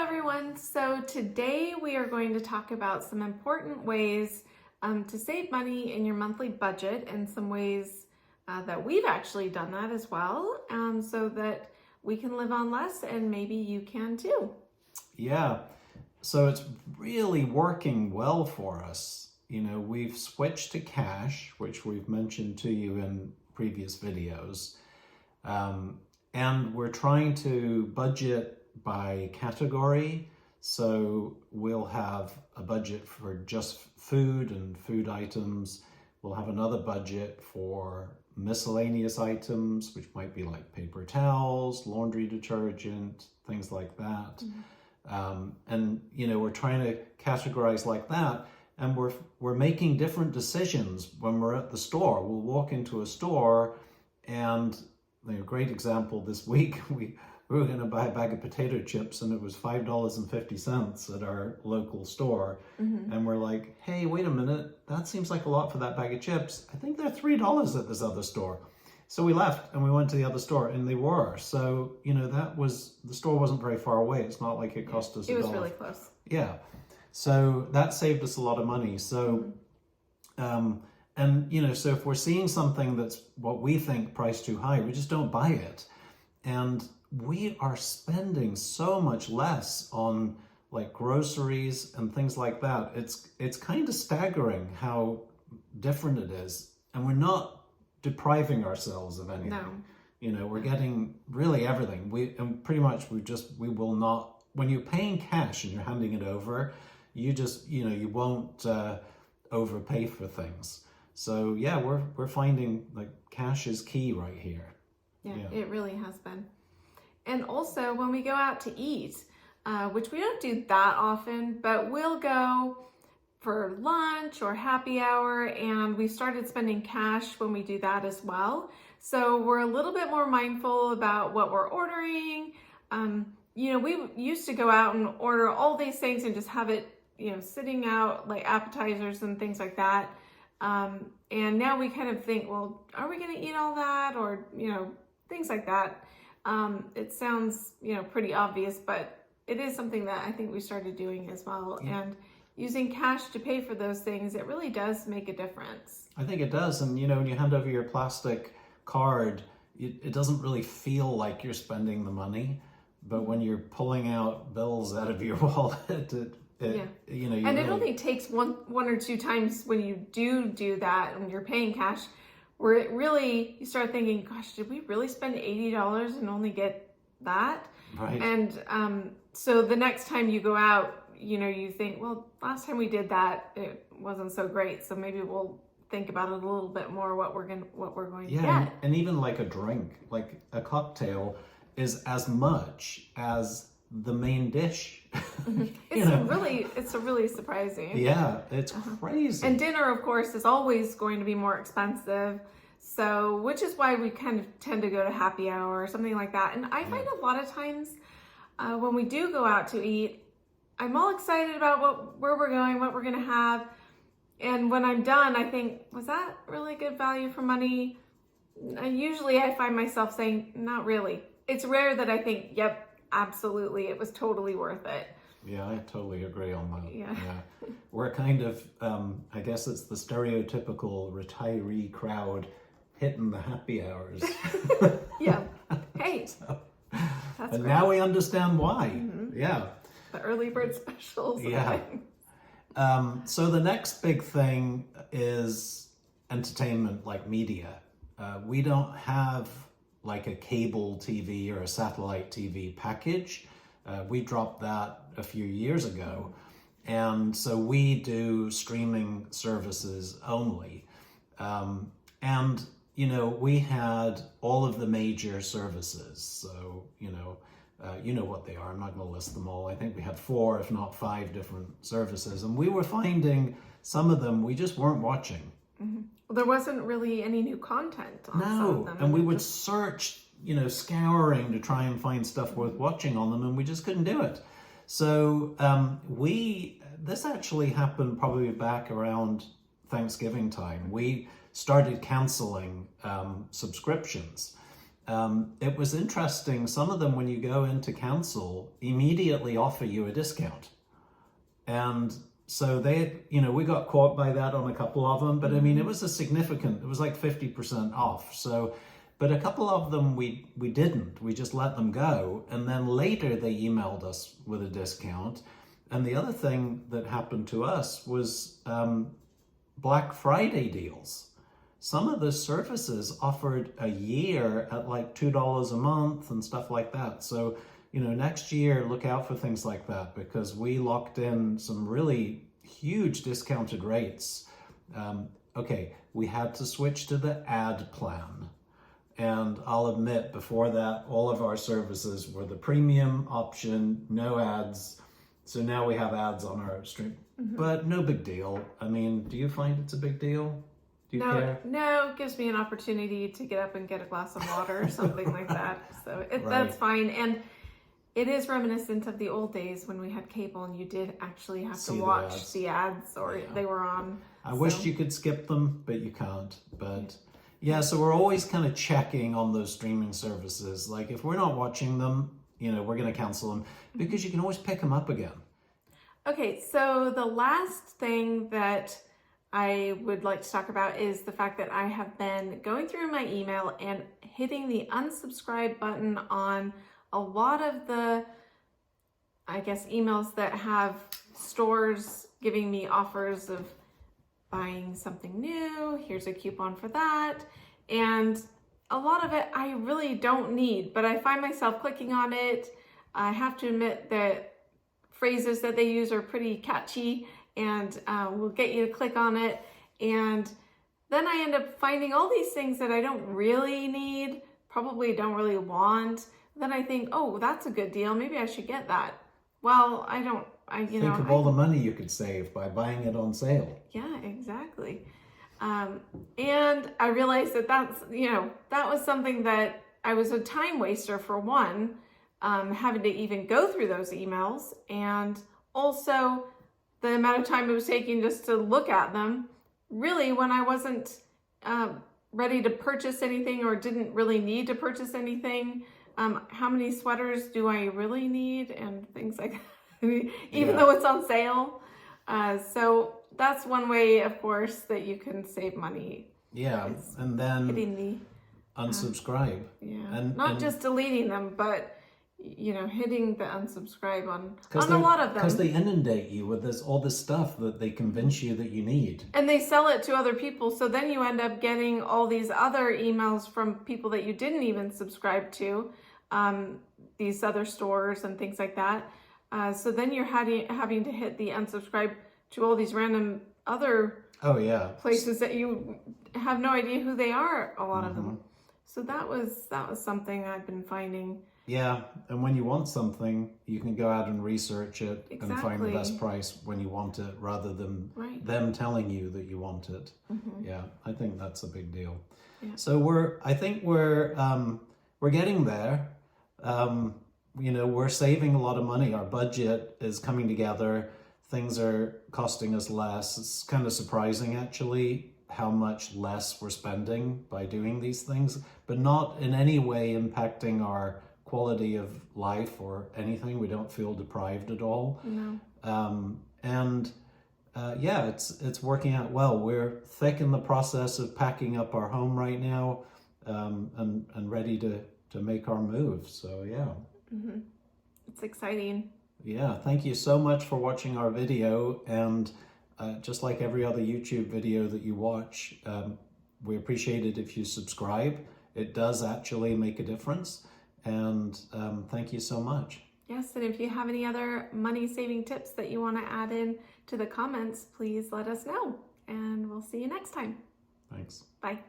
everyone. So today we are going to talk about some important ways to save money in your monthly budget, and some ways that we've actually done that as well, so that we can live on less, and maybe you can too. Yeah, so it's really working well for us. You know, we've switched to cash, which we've mentioned to you in previous videos, and we're trying to budget by category. So we'll have a budget for just food and food items. We'll have another budget for miscellaneous items, which might be like paper towels, laundry detergent, things like that. And you know, we're trying to categorize like that, and we're making different decisions when we're at the store. We'll walk into a store, and a great example this week, we were going to buy a bag of potato chips, and it was $5.50 at our local store. And we're like, hey, wait a minute, that seems like a lot for that bag of chips. I think they're $3 at this other store. So we left and we went to the other store, and they were. So, you know, the store wasn't very far away. It's not like it cost us $1. It was really close. Yeah. So that saved us a lot of money. So, and you know, so if we're seeing something that's what we think priced too high, we just don't buy it. And we are spending so much less on like groceries and things like that. It's kind of staggering how different it is, and we're not depriving ourselves of anything. No. You know, we're getting really everything. And pretty much we will not, when you're paying cash and you're handing it over, you just, you know, you won't overpay for things. So yeah, we're finding like cash is key right here. Yeah, it really has been. And also when we go out to eat, which we don't do that often, but we'll go for lunch or happy hour, and we started spending cash when we do that as well. So we're a little bit more mindful about what we're ordering. You know, we used to go out and order all these things and just have it, you know, sitting out like appetizers and things like that. And now we kind of think, well, are we going to eat all that? Or, you know, things like that. It sounds, you know, pretty obvious, but it is something that I think we started doing as well. Yeah. And using cash to pay for those things, it really does make a difference. I think it does. And, you know, when you hand over your plastic card, it doesn't really feel like you're spending the money. But when you're pulling out bills out of your wallet, you know, and it only takes one or two times when you do that, when you're paying cash, where it really, you start thinking, gosh, did we really spend $80 and only get that? Right. And so the next time you go out, you know, you think, well, last time we did that, it wasn't so great. So maybe we'll think about it a little bit more, what we're going to get. And even like a drink, like a cocktail is as much as the main dish. It's really surprising. Yeah, it's crazy. And dinner, of course, is always going to be more expensive. So, which is why we kind of tend to go to happy hour or something like that. And I find a lot of times when we do go out to eat, I'm all excited about where we're going, what we're going to have. And when I'm done, I think, was that really good value for money? Usually I find myself saying, not really. It's rare that I think, yep, absolutely, it was totally worth it. Yeah, I totally agree on that. Yeah. We're kind of, I guess it's the stereotypical retiree crowd hitting the happy hours. Yeah. Hey. And now we understand why. Yeah. The early bird specials. Yeah. So the next big thing is entertainment, like media. We don't have like a cable TV or a satellite TV package. We dropped that a few years ago. And so we do streaming services only. And, you know, we had all of the major services. So, you know what they are. I'm not going to list them all. I think we had 4, if not 5 different services. And we were finding some of them we just weren't watching. Well, there wasn't really any new content on some of them. And we would search, you know, scouring to try and find stuff worth watching on them, and we just couldn't do it. So this actually happened probably back around Thanksgiving time. We started canceling subscriptions. it was interesting. Some of them, when you go into cancel, immediately offer you a discount. And so they, we got caught by that on a couple of them, but I mean, it was it was like 50% off. So, but a couple of them we didn't, we just let them go. And then later they emailed us with a discount. And the other thing that happened to us was Black Friday deals. Some of the services offered a year at like $2 a month and stuff like that. So, next year, look out for things like that, because we locked in some really huge discounted rates. Okay, we had to switch to the ad plan. And I'll admit, before that, all of our services were the premium option, no ads. So now we have ads on our stream, but no big deal. I mean, do you find it's a big deal? Do you care? No, it gives me an opportunity to get up and get a glass of water or something like that. So that's fine. And it is reminiscent of the old days when we had cable and you did actually have to watch the ads or they were on. I wished you could skip them, but you can't. But yeah, so we're always kind of checking on those streaming services. Like if we're not watching them, we're going to cancel them, because you can always pick them up again. Okay, so the last thing that I would like to talk about is the fact that I have been going through my email and hitting the unsubscribe button on a lot of the, emails that have stores giving me offers of buying something new. Here's a coupon for that. And a lot of it I really don't need, but I find myself clicking on it. I have to admit that phrases that they use are pretty catchy and will get you to click on it. And then I end up finding all these things that I don't really need, probably don't really want. Then I think, oh, that's a good deal. Maybe I should get that. Well, think of all the money you could save by buying it on sale. Yeah, exactly. And I realized that that was something that I was a time waster for one, having to even go through those emails, and also the amount of time it was taking just to look at them, really, when I wasn't ready to purchase anything or didn't really need to purchase anything. How many sweaters do I really need, and things like that, even though it's on sale. So that's one way, of course, that you can save money. Yeah, and then hitting the unsubscribe. And not just deleting them, but hitting the unsubscribe on a lot of them. Because they inundate you with all this stuff that they convince you that you need. And they sell it to other people, so then you end up getting all these other emails from people that you didn't even subscribe to, these other stores and things like that. So then you're having to hit the unsubscribe to all these random other places that you have no idea who they are, a lot of them. So that was something I've been finding. Yeah, and when you want something, you can go out and research it and find the best price when you want it, rather than them telling you that you want it. Yeah, I think that's a big deal. Yeah. So we're getting there. We're saving a lot of money. Our budget is coming together. Things are costing us less. It's kind of surprising, actually, how much less we're spending by doing these things, but not in any way impacting our quality of life or anything. We don't feel deprived at all. No. It's working out well. We're thick in the process of packing up our home right now, and ready to make our move. So yeah. It's exciting. Yeah, thank you so much for watching our video, and just like every other YouTube video that you watch, we appreciate it if you subscribe. It does actually make a difference, and thank you so much. Yes, and if you have any other money saving tips that you want to add in to the comments, please let us know, and we'll see you next time. Thanks. Bye.